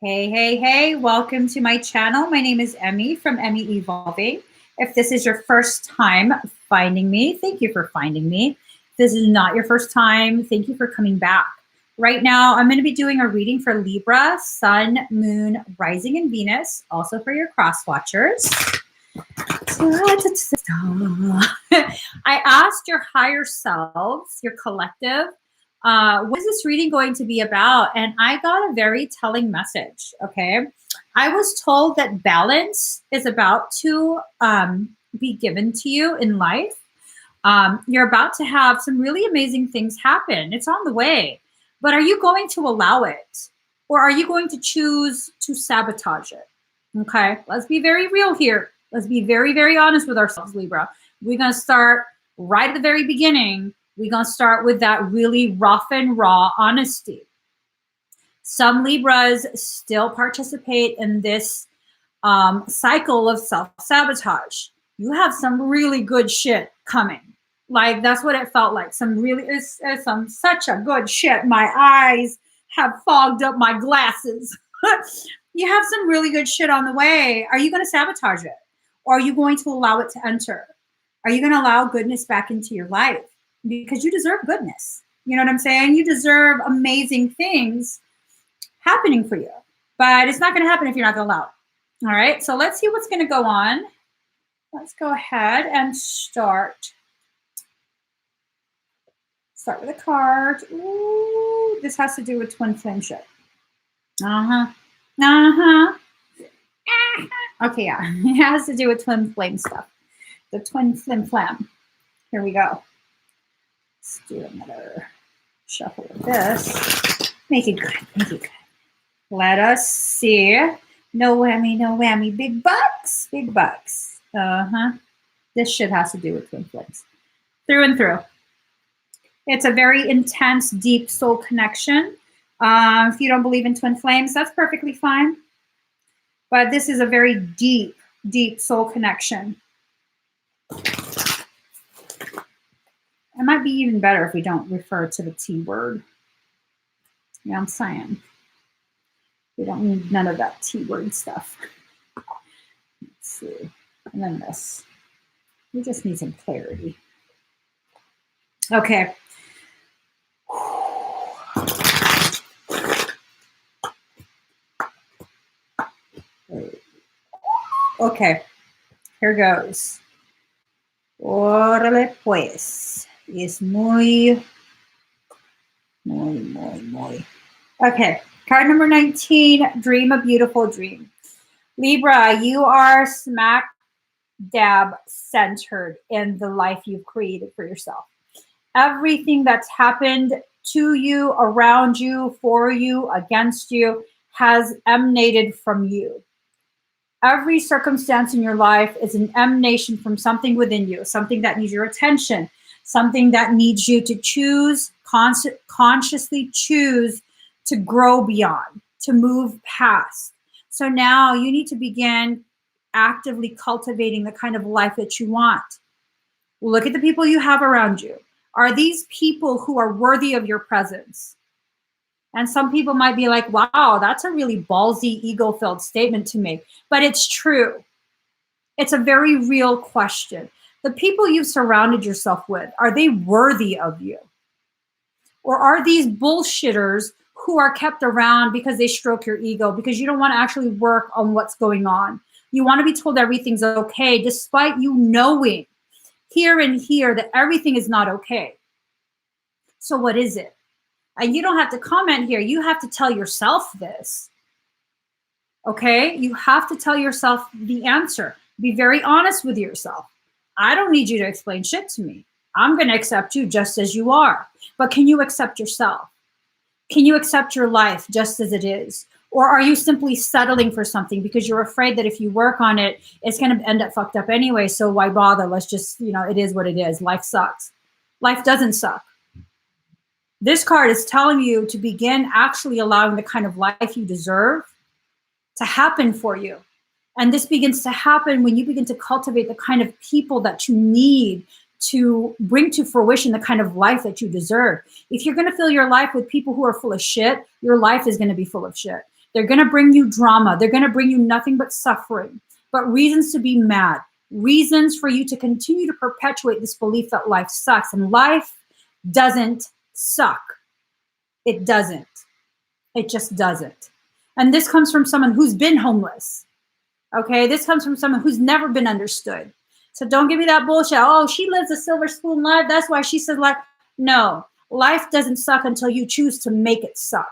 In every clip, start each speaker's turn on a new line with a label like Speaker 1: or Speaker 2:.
Speaker 1: Hey, hey, hey, welcome to my channel. My name is Emmy from Emmy Evolving. If this is your first time finding me, thank you for finding me. If this is not your first time, thank you for coming back. Right now, I'm going to be doing a reading for Libra, Sun, Moon, Rising, and Venus, also for your cross watchers. I asked your higher selves, your collective, what is this reading going to be about? And I got a very telling message, okay? I was told that balance is about to be given to you in life. You're about to have some really amazing things happen. It's on the way. But are you going to allow it? Or are you going to choose to sabotage it? Okay, let's be very real here. Let's be very, very honest with ourselves, Libra. We're going to start right at the very beginning. We're going to start with that really rough and raw honesty. Some Libras still participate in this cycle of self-sabotage. You have some really good shit coming. Like, that's what it felt like. Such a good shit. My eyes have fogged up my glasses. You have some really good shit on the way. Are you going to sabotage it? Or are you going to allow it to enter? Are you going to allow goodness back into your life? Because you deserve goodness. You know what I'm saying? You deserve amazing things happening for you. But it's not going to happen if you're not going to allow it. All right? So let's see what's going to go on. Let's go ahead and start. Start with a card. Ooh, this has to do with twin flame shit. Uh-huh. Uh-huh. Okay, yeah. It has to do with twin flame stuff. The twin flim flam. Here we go. Let's do another shuffle of this. Make it good. Make it good. Let us see. No whammy, no whammy. Big bucks. Big bucks. Uh-huh. This shit has to do with twin flames. Through and through. It's a very intense, deep soul connection. If you don't believe in twin flames, that's perfectly fine. But this is a very deep, deep soul connection. It might be even better if we don't refer to the T word. You know what I'm saying? We don't need none of that T word stuff. Let's see. And then this. We just need some clarity. Okay. Okay. Here goes. Órale pues. Es muy. Okay. Card number 19. Dream a beautiful dream. Libra, you are smack dab centered in the life you've created for yourself. Everything that's happened to you, around you, for you, against you, has emanated from you. Every circumstance in your life is an emanation from something within you, something that needs your attention, something that needs you to choose, consciously choose to grow beyond, to move past. So now you need to begin actively cultivating the kind of life that you want. Look at the people you have around you. Are these people who are worthy of your presence? And some people might be like, wow, that's a really ballsy, ego-filled statement to make. But it's true. It's a very real question. The people you've surrounded yourself with, are they worthy of you? Or are these bullshitters who are kept around because they stroke your ego, because you don't want to actually work on what's going on? You want to be told everything's okay, despite you knowing here and here that everything is not okay. So what is it? And you don't have to comment here. You have to tell yourself this. Okay? You have to tell yourself the answer. Be very honest with yourself. I don't need you to explain shit to me. I'm going to accept you just as you are. But can you accept yourself? Can you accept your life just as it is? Or are you simply settling for something because you're afraid that if you work on it, it's going to end up fucked up anyway. So why bother? Let's just, it is what it is. Life sucks. Life doesn't suck. This card is telling you to begin actually allowing the kind of life you deserve to happen for you. And this begins to happen when you begin to cultivate the kind of people that you need to bring to fruition the kind of life that you deserve. If you're going to fill your life with people who are full of shit, your life is going to be full of shit. They're going to bring you drama. They're going to bring you nothing but suffering, but reasons to be mad, reasons for you to continue to perpetuate this belief that life sucks. And life doesn't suck. It doesn't. It just doesn't. And this comes from someone who's been homeless. Okay, this comes from someone who's never been understood. So don't give me that bullshit. Oh, she lives a silver spoon life. That's why she says life. No, life doesn't suck until you choose to make it suck.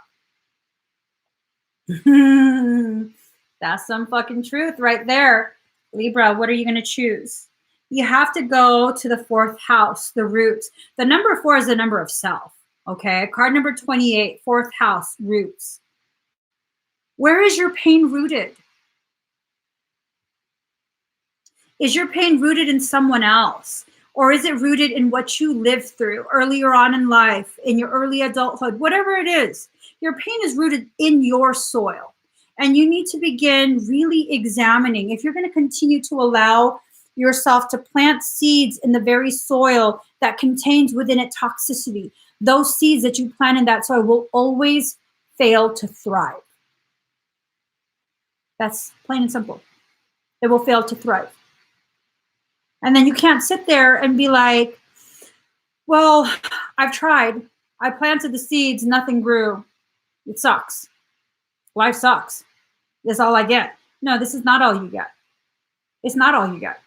Speaker 1: That's some fucking truth right there. Libra, what are you going to choose? You have to go to the 4th house, the roots. The number 4 is the number of self. Okay, card number 28, 4th house, roots. Where is your pain rooted? Is your pain rooted in someone else? Or is it rooted in what you lived through earlier on in life, in your early adulthood, whatever it is? Your pain is rooted in your soil. And you need to begin really examining if you're going to continue to allow yourself to plant seeds in the very soil that contains within it toxicity. Those seeds that you plant in that soil will always fail to thrive. That's plain and simple. It will fail to thrive. And then you can't sit there and be like, well, I've tried. I planted the seeds, nothing grew. It sucks. Life sucks. That's all I get. No, this is not all you get. It's not all you get.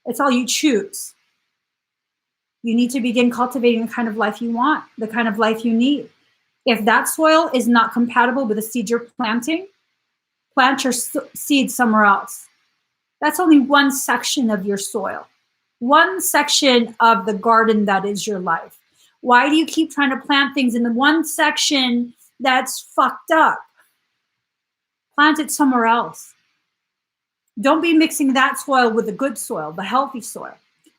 Speaker 1: It's all you choose. You need to begin cultivating the kind of life you want, the kind of life you need. If that soil is not compatible with the seed you're planting, plant your seed somewhere else. That's only one section of your soil, one section of the garden that is your life. Why do you keep trying to plant things in the one section that's fucked up? Plant it somewhere else. Don't be mixing that soil with the good soil, the healthy soil.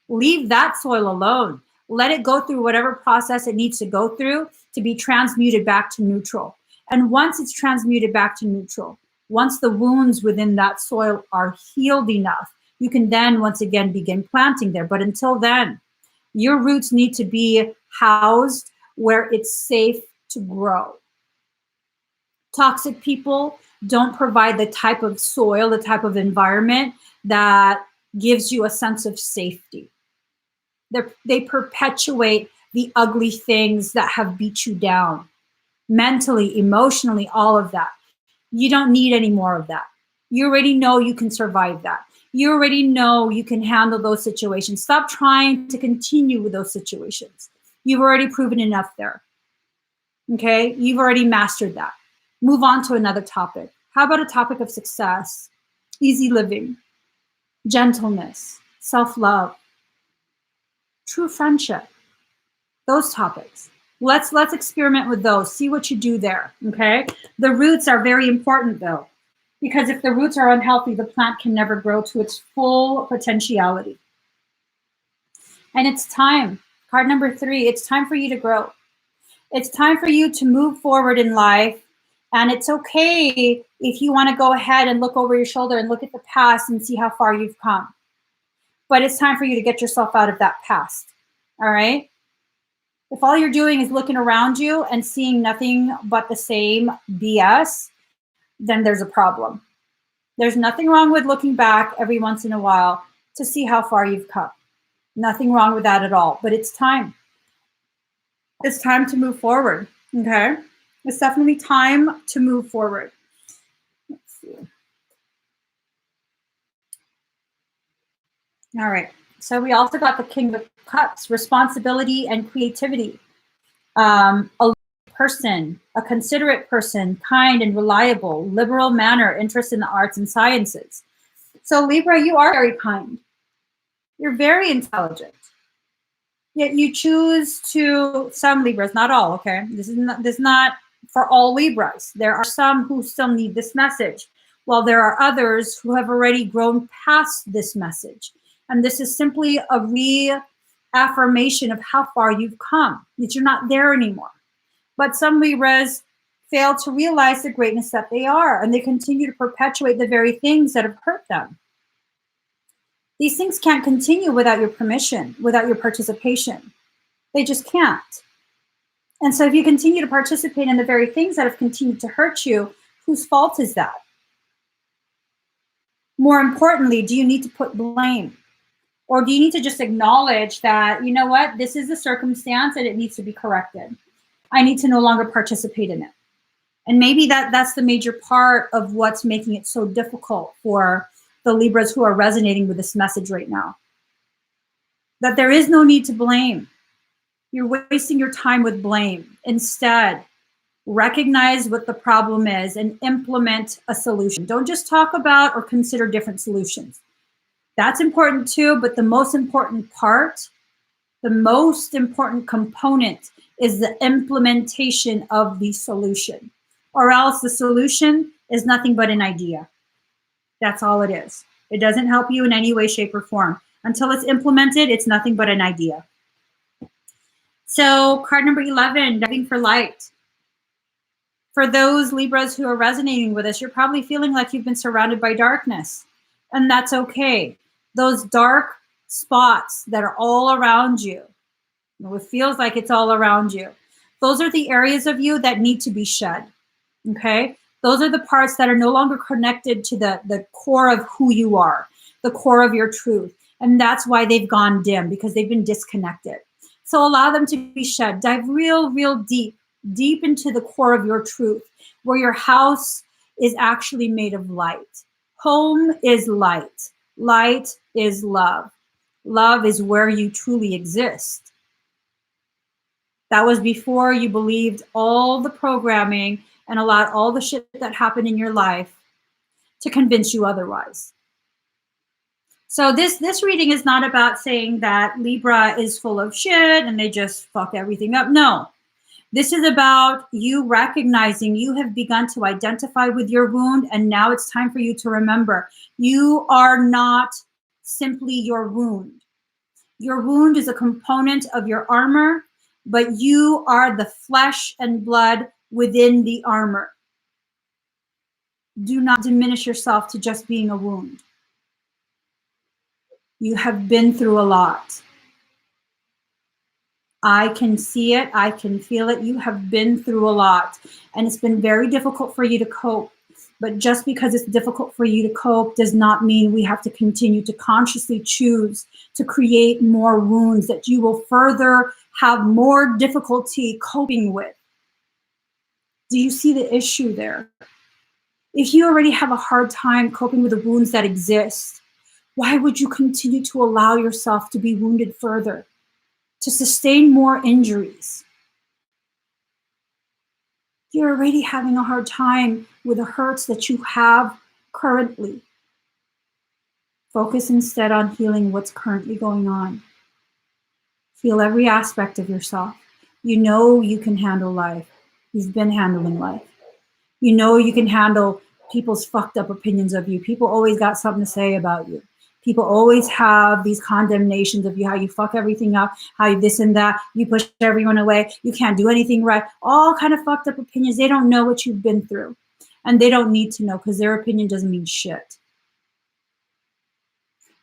Speaker 1: Leave that soil alone. Let it go through whatever process it needs to go through to be transmuted back to neutral. And once it's transmuted back to neutral, once the wounds within that soil are healed enough, you can then once again begin planting there. But until then, your roots need to be housed where it's safe to grow. Toxic people don't provide the type of soil, the type of environment that gives you a sense of safety. They perpetuate the ugly things that have beat you down, mentally, emotionally, all of that. You don't need any more of that. You already know you can survive that. You already know you can handle those situations. Stop trying to continue with those situations. You've already proven enough there. Okay? You've already mastered that. Move on to another topic. How about a topic of success, easy living, gentleness, self-love, true friendship, those topics. Let's experiment with those. See what you do there, okay? The roots are very important though, because if the roots are unhealthy, the plant can never grow to its full potentiality. And it's time. Card number 3, it's time for you to grow. It's time for you to move forward in life. And it's okay if you want to go ahead and look over your shoulder and look at the past and see how far you've come. But it's time for you to get yourself out of that past, all right? If all you're doing is looking around you and seeing nothing but the same BS, then there's a problem. There's nothing wrong with looking back every once in a while to see how far you've come. Nothing wrong with that at all, but it's time. It's time to move forward, okay? It's definitely time to move forward. Let's see. All right. So we also got the King of Cups, responsibility and creativity. A person, a considerate person, kind and reliable, liberal manner, interest in the arts and sciences. So Libra, you are very kind. You're very intelligent. Yet you choose to, some Libras, not all, okay? This is not for all Libras. There are some who still need this message, while there are others who have already grown past this message. And this is simply a reaffirmation of how far you've come, that you're not there anymore. But some Libras fail to realize the greatness that they are, and they continue to perpetuate the very things that have hurt them. These things can't continue without your permission, without your participation. They just can't. And so if you continue to participate in the very things that have continued to hurt you, Whose fault is that? More importantly, do you need to put blame? Or do you need to just acknowledge that, you know what, this is a circumstance and it needs to be corrected. I need to no longer participate in it. And maybe that's the major part of what's making it so difficult for the Libras who are resonating with this message right now. That there is no need to blame. You're wasting your time with blame. Instead, recognize what the problem is and implement a solution. Don't just talk about or consider different solutions. That's important too, but the most important part, the most important component is the implementation of the solution. Or else the solution is nothing but an idea. That's all it is. It doesn't help you in any way, shape, or form. Until it's implemented, it's nothing but an idea. So card number 11, diving for light. For those Libras who are resonating with us, you're probably feeling like you've been surrounded by darkness. And that's okay. Those dark spots that are all around you, it feels like it's all around you. Those are the areas of you that need to be shed, okay? Those are the parts that are no longer connected to the core of who you are, the core of your truth. And that's why they've gone dim, because they've been disconnected. So allow them to be shed. Dive real, real deep into the core of your truth, where your house is actually made of light. Home is light. Light is love. Love is where you truly exist. That was before you believed all the programming and allowed all the shit that happened in your life to convince you otherwise. So this reading is not about saying that Libra is full of shit and they just fuck everything up. No. This is about you recognizing you have begun to identify with your wound, and now it's time for you to remember you are not simply your wound. Your wound is a component of your armor, but you are the flesh and blood within the armor. Do not diminish yourself to just being a wound. You have been through a lot. I can see it. I can feel it. You have been through a lot, and it's been very difficult for you to cope. But just because it's difficult for you to cope does not mean we have to continue to consciously choose to create more wounds that you will further have more difficulty coping with. Do you see the issue there? If you already have a hard time coping with the wounds that exist, why would you continue to allow yourself to be wounded further, to sustain more injuries? You're already having a hard time with the hurts that you have currently. Focus instead on healing what's currently going on. Heal every aspect of yourself. You know you can handle life. You've been handling life. You know you can handle people's fucked up opinions of you. People always got something to say about you. People always have these condemnations of you, how you fuck everything up, how you this and that, you push everyone away, you can't do anything right, all kind of fucked up opinions. They don't know what you've been through, and they don't need to know because their opinion doesn't mean shit.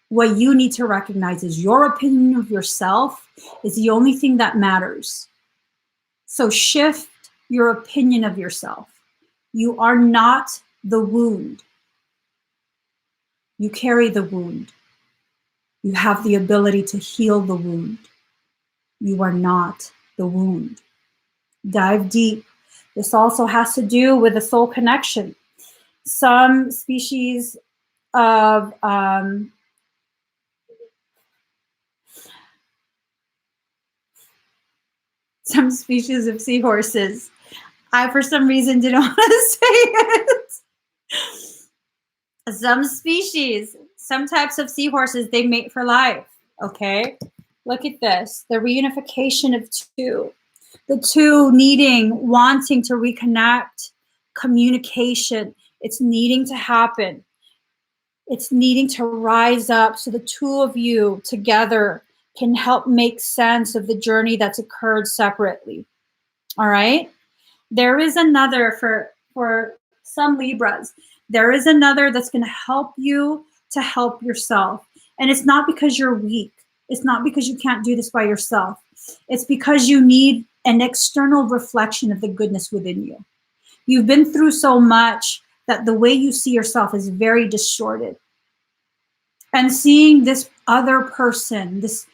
Speaker 1: What you need to recognize is your opinion of yourself is the only thing that matters. So shift your opinion of yourself. You are not the wound. You carry the wound. You have the ability to heal the wound. You are not the wound. Dive deep. This also has to do with the soul connection. Some species of seahorses. I, for some reason, didn't want to say it. Some types of seahorses, they mate for life, okay? Look at this, the reunification of two. The two wanting to reconnect, communication. It's needing to happen. It's needing to rise up so the two of you together can help make sense of the journey that's occurred separately, all right? There is another, for some Libras, there is another that's going to help you to help yourself. And it's not because you're weak. It's not because you can't do this by yourself. It's because you need an external reflection of the goodness within you. You've been through so much that the way you see yourself is very distorted. And seeing this other person, this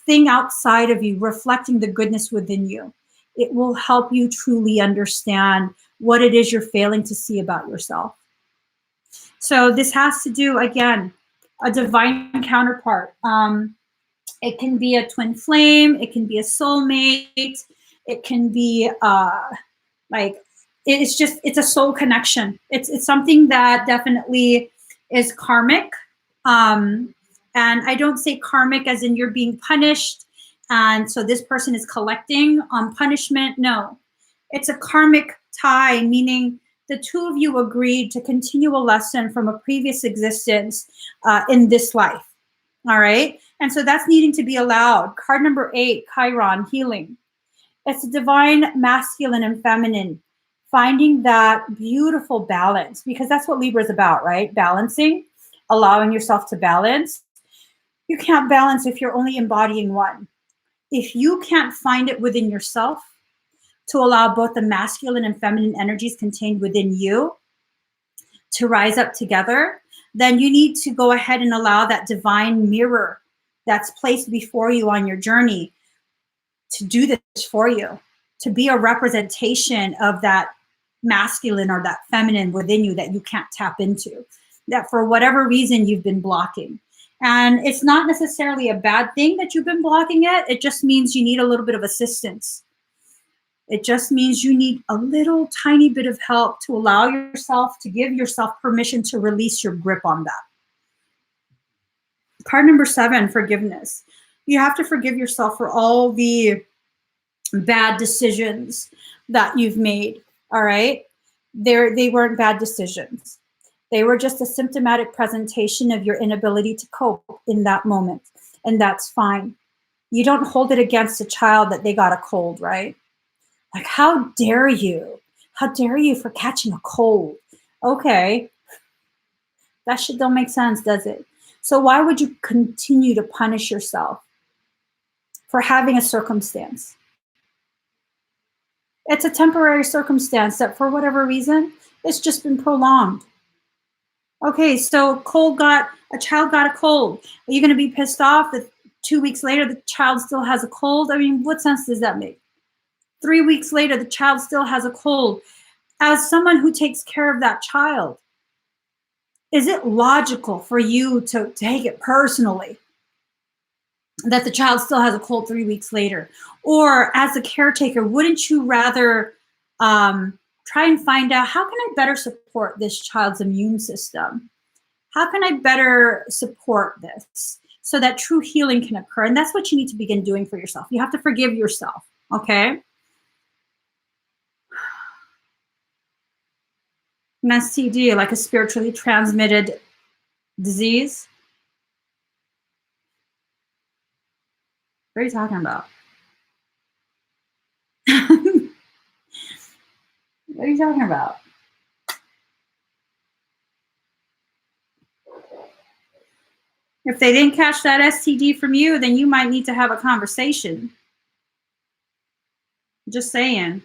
Speaker 1: thing outside of you, reflecting the goodness within you, it will help you truly understand what it is you're failing to see about yourself. So this has to do, again, a divine counterpart. It can be a twin flame. It can be a soulmate. It can be it's a soul connection. It's something that definitely is karmic. And I don't say karmic as in you're being punished, and so this person is collecting on punishment. No, it's a karmic tie, meaning the two of you agreed to continue a lesson from a previous existence in this life. All right. And so that's needing to be allowed. Card number 8, Chiron, healing. It's a divine masculine and feminine, finding that beautiful balance, because that's what Libra is about, right? Balancing, allowing yourself to balance. You can't balance if you're only embodying one. If you can't find it within yourself to allow both the masculine and feminine energies contained within you to rise up together, then you need to go ahead and allow that divine mirror that's placed before you on your journey to do this for you, to be a representation of that masculine or that feminine within you that you can't tap into, that for whatever reason you've been blocking. And it's not necessarily a bad thing that you've been blocking it. It just means you need a little bit of assistance. It just means you need a little tiny bit of help to allow yourself, to give yourself permission to release your grip on that. Card number 7, forgiveness. You have to forgive yourself for all the bad decisions that you've made, all right? They weren't bad decisions. They were just a symptomatic presentation of your inability to cope in that moment, and that's fine. You don't hold it against a child that they got a cold, right? Like, how dare you? How dare you for catching a cold? Okay. That shit don't make sense, does it? So why would you continue to punish yourself for having a circumstance? It's a temporary circumstance that for whatever reason, it's just been prolonged. Okay, so a child got a cold. Are you going to be pissed off that 2 weeks later the child still has a cold? I mean, what sense does that make? 3 weeks later, the child still has a cold. As someone who takes care of that child, is it logical for you to take it personally that the child still has a cold 3 weeks later? Or as a caretaker, wouldn't you rather try and find out, how can I better support this child's immune system? How can I better support this so that true healing can occur? And that's what you need to begin doing for yourself. You have to forgive yourself, okay? An STD, like a spiritually transmitted disease. What are you talking about? What are you talking about? If they didn't catch that STD from you, then you might need to have a conversation. Just saying.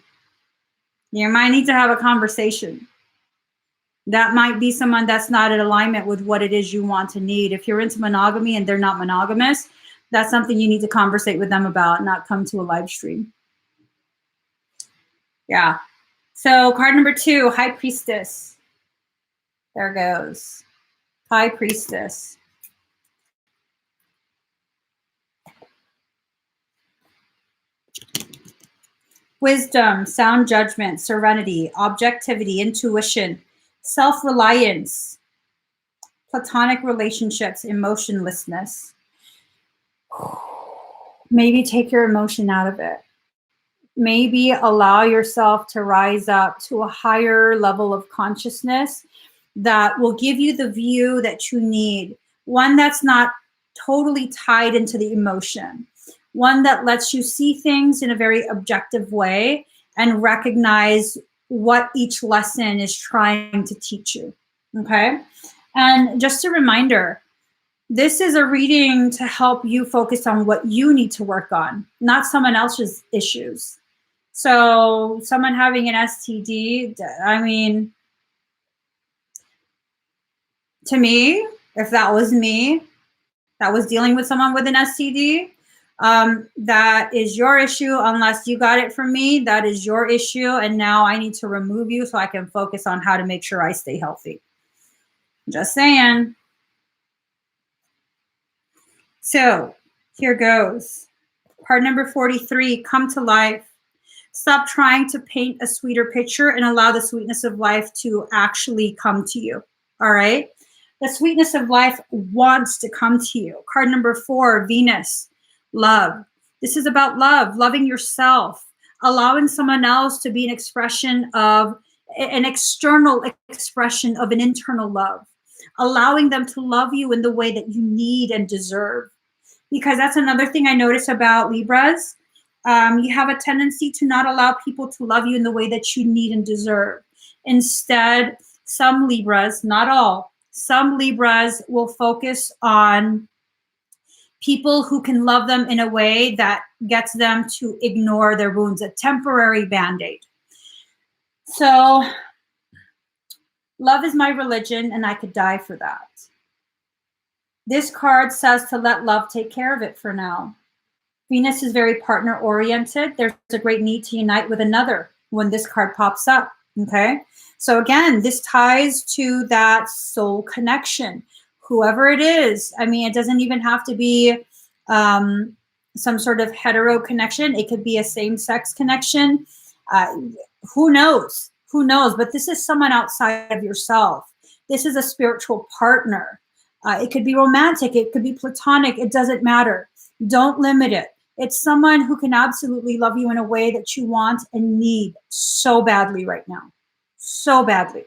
Speaker 1: You might need to have a conversation. That might be someone that's not in alignment with what it is you want to need. If you're into monogamy and they're not monogamous, that's something you need to conversate with them about, not come to a live stream. Yeah. So card number 2, High Priestess. There goes. High Priestess. Wisdom, sound judgment, serenity, objectivity, intuition, self-reliance, platonic relationships, emotionlessness. Maybe take your emotion out of it. Maybe allow yourself to rise up to a higher level of consciousness that will give you the view that you need. One that's not totally tied into the emotion. One that lets you see things in a very objective way and recognize what each lesson is trying to teach you, okay? And just a reminder, this is a reading to help you focus on what you need to work on, not someone else's issues. So someone having an STD, I mean, to me, if that was me, that was dealing with someone with an STD, that is your issue. Unless you got it from me, that is your issue. And now I need to remove you so I can focus on how to make sure I stay healthy. Just saying. So here goes. Card number 43, come to life. Stop trying to paint a sweeter picture and allow the sweetness of life to actually come to you. All right? The sweetness of life wants to come to you. Card number 4, Venus, love. This is about love, loving yourself, allowing someone else to be an expression of an external expression of an internal love, allowing them to love you in the way that you need and deserve. Because that's another thing I notice about Libras. You have a tendency to not allow people to love you in the way that you need and deserve. Instead, some Libras, not all, some Libras will focus on people who can love them in a way that gets them to ignore their wounds, a temporary Band-Aid. So, love is my religion, and I could die for that. This card says to let love take care of it for now. Venus is very partner-oriented. There's a great need to unite with another when this card pops up, okay? So again, this ties to that soul connection. Whoever it is, I mean, it doesn't even have to be some sort of hetero connection. It could be a same-sex connection. Who knows? Who knows? But this is someone outside of yourself. This is a spiritual partner. It could be romantic. It could be platonic. It doesn't matter. Don't limit it. It's someone who can absolutely love you in a way that you want and need so badly right now. So badly.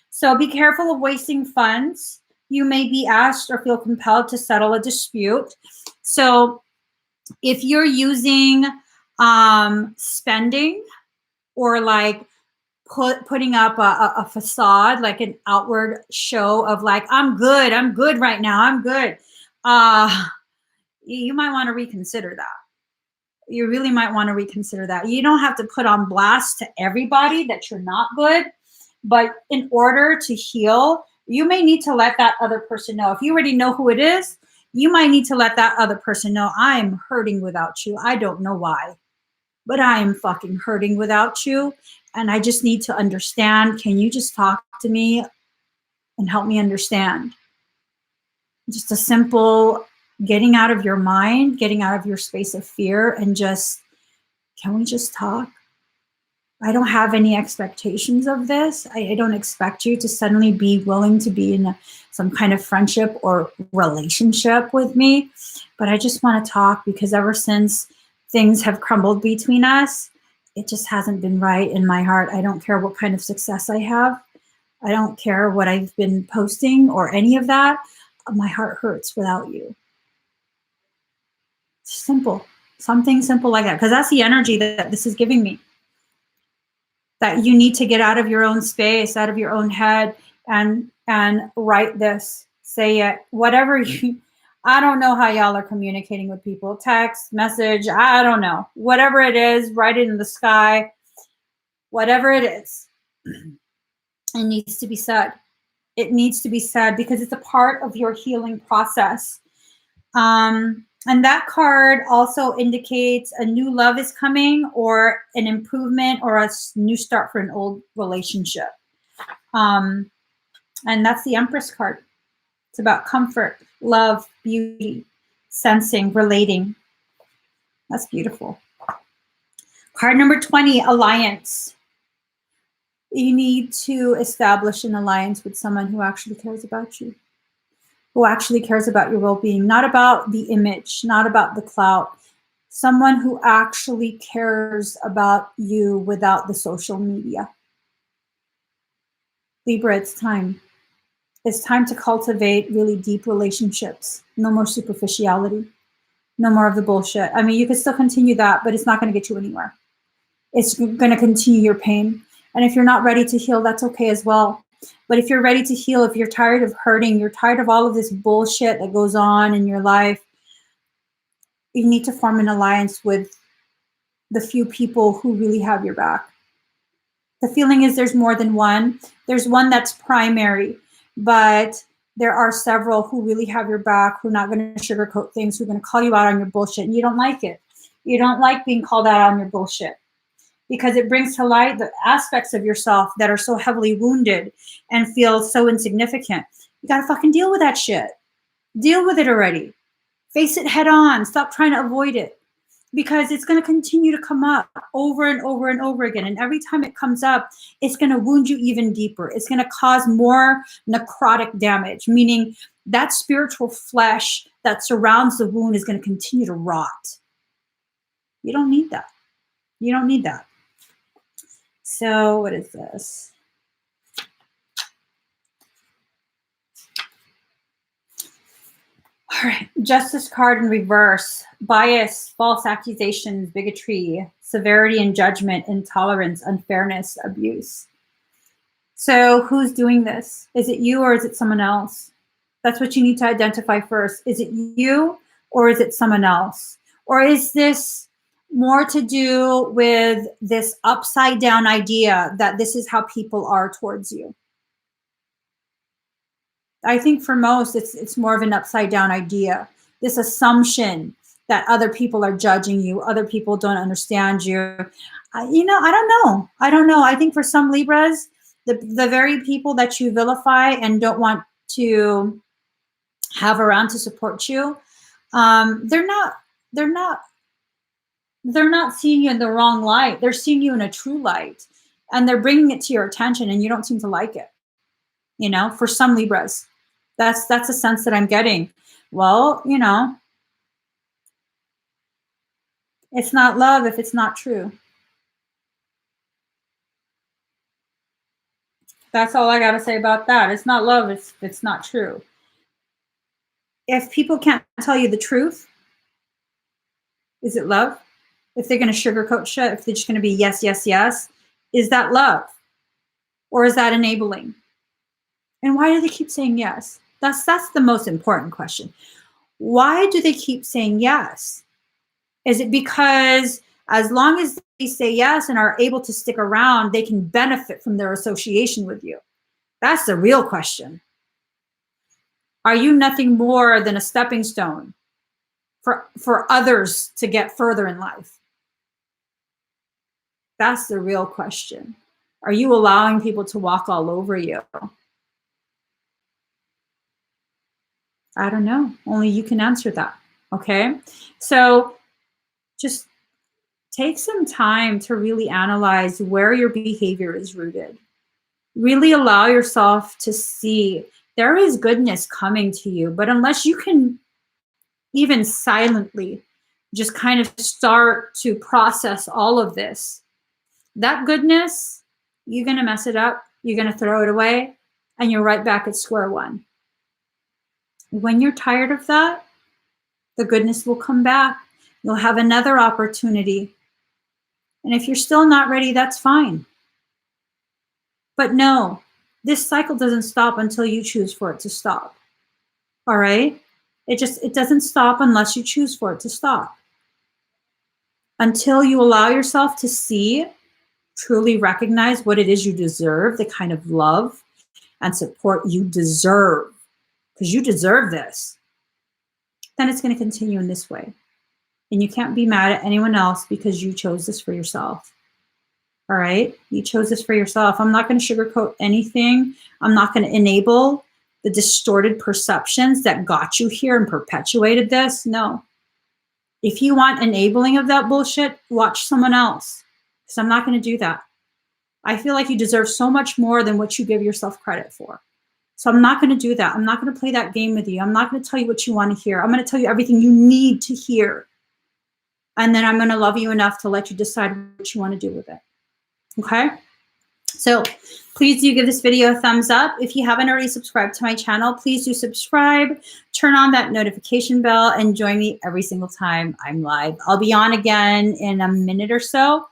Speaker 1: So be careful of wasting funds. You may be asked or feel compelled to settle a dispute. So if you're using spending or like putting up a facade, like an outward show of like, I'm good right now, I'm good. You might want to reconsider that. You really might want to reconsider that. You don't have to put on blast to everybody that you're not good, but in order to heal, you may need to let that other person know. If you already know who it is, you might need to let that other person know, I'm hurting without you. I don't know why, but I am fucking hurting without you. And I just need to understand. Can you just talk to me and help me understand? Just a simple getting out of your mind, getting out of your space of fear, and just, can we just talk? I don't have any expectations of this. I don't expect you to suddenly be willing to be in some kind of friendship or relationship with me, but I just want to talk because ever since things have crumbled between us, it just hasn't been right in my heart. I don't care what kind of success I have. I don't care what I've been posting or any of that. My heart hurts without you. Simple. Something simple like that. Because that's the energy that this is giving me. That you need to get out of your own space, out of your own head, and write this. Say it. Whatever you... I don't know how y'all are communicating with people. Text, message, I don't know. Whatever it is, write it in the sky. Whatever it is, it needs to be said. It needs to be said because it's a part of your healing process. And that card also indicates a new love is coming or an improvement or a new start for an old relationship. And that's the Empress card. It's about comfort, love, beauty, sensing, relating. That's beautiful. Card number 20, alliance. You need to establish an alliance with someone who actually cares about you, who actually cares about your well-being, not about the image, not about the clout. Someone who actually cares about you without the social media. Libra, it's time. It's time to cultivate really deep relationships. No more superficiality. No more of the bullshit. I mean, you can still continue that, but it's not going to get you anywhere. It's going to continue your pain. And if you're not ready to heal, that's okay as well. But if you're ready to heal, if you're tired of hurting, you're tired of all of this bullshit that goes on in your life, you need to form an alliance with the few people who really have your back. The feeling is there's more than one. There's one that's primary, but there are several who really have your back, who are not going to sugarcoat things, who are going to call you out on your bullshit, and you don't like it. You don't like being called out on your bullshit because it brings to light the aspects of yourself that are so heavily wounded and feel so insignificant. You got to fucking deal with that shit. Deal with it already. Face it head on. Stop trying to avoid it, because it's going to continue to come up over and over and over again. And every time it comes up, it's going to wound you even deeper. It's going to cause more necrotic damage, meaning that spiritual flesh that surrounds the wound is going to continue to rot. You don't need that. You don't need that. So what is this? All right, Justice card in reverse. Bias, false accusations, bigotry, severity and judgment, intolerance, unfairness, abuse. So who's doing this? Is it you or is it someone else? That's what you need to identify first. Is it you or is it someone else? Or is this more to do with this upside down idea that this is how people are towards you? I think for most, it's more of an upside down idea. This assumption that other people are judging you, other people don't understand you. I don't know. I think for some Libras, the very people that you vilify and don't want to have around to support you, they're not seeing you in the wrong light. They're seeing you in a true light, and they're bringing it to your attention, and you don't seem to like it. You know, for some Libras, that's a sense that I'm getting. Well, you know, it's not love if it's not true. That's all I got to say about that. It's not love if it's not true. If people can't tell you the truth, is it love? If they're going to sugarcoat shit, if they're just going to be yes, yes, yes, is that love? Or is that enabling? And why do they keep saying yes? That's the most important question. Why do they keep saying yes? Is it because as long as they say yes and are able to stick around, they can benefit from their association with you? That's the real question. Are you nothing more than a stepping stone for others to get further in life? That's the real question. Are you allowing people to walk all over you? I don't know. Only you can answer that. Okay. So just take some time to really analyze where your behavior is rooted. Really allow yourself to see there is goodness coming to you, but unless you can even silently just kind of start to process all of this, that goodness, you're going to mess it up, you're going to throw it away, and you're right back at square one. When you're tired of that, the goodness will come back. You'll have another opportunity. And if you're still not ready, that's fine. But no, this cycle doesn't stop until you choose for it to stop. All right? It doesn't stop unless you choose for it to stop. Until you allow yourself to see, truly recognize what it is you deserve, the kind of love and support you deserve, because you deserve this, then it's going to continue in this way. And you can't be mad at anyone else because you chose this for yourself. All right? You chose this for yourself. I'm not going to sugarcoat anything. I'm not going to enable the distorted perceptions that got you here and perpetuated this. No. If you want enabling of that bullshit, watch someone else, because I'm not going to do that. I feel like you deserve so much more than what you give yourself credit for. So I'm not going to do that. I'm not going to play that game with you. I'm not going to tell you what you want to hear. I'm going to tell you everything you need to hear. And then I'm going to love you enough to let you decide what you want to do with it. Okay? So please do give this video a thumbs up. If you haven't already subscribed to my channel, please do subscribe, turn on that notification bell, and join me every single time I'm live. I'll be on again in a minute or so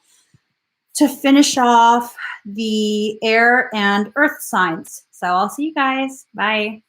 Speaker 1: to finish off the air and earth signs. So I'll see you guys. Bye.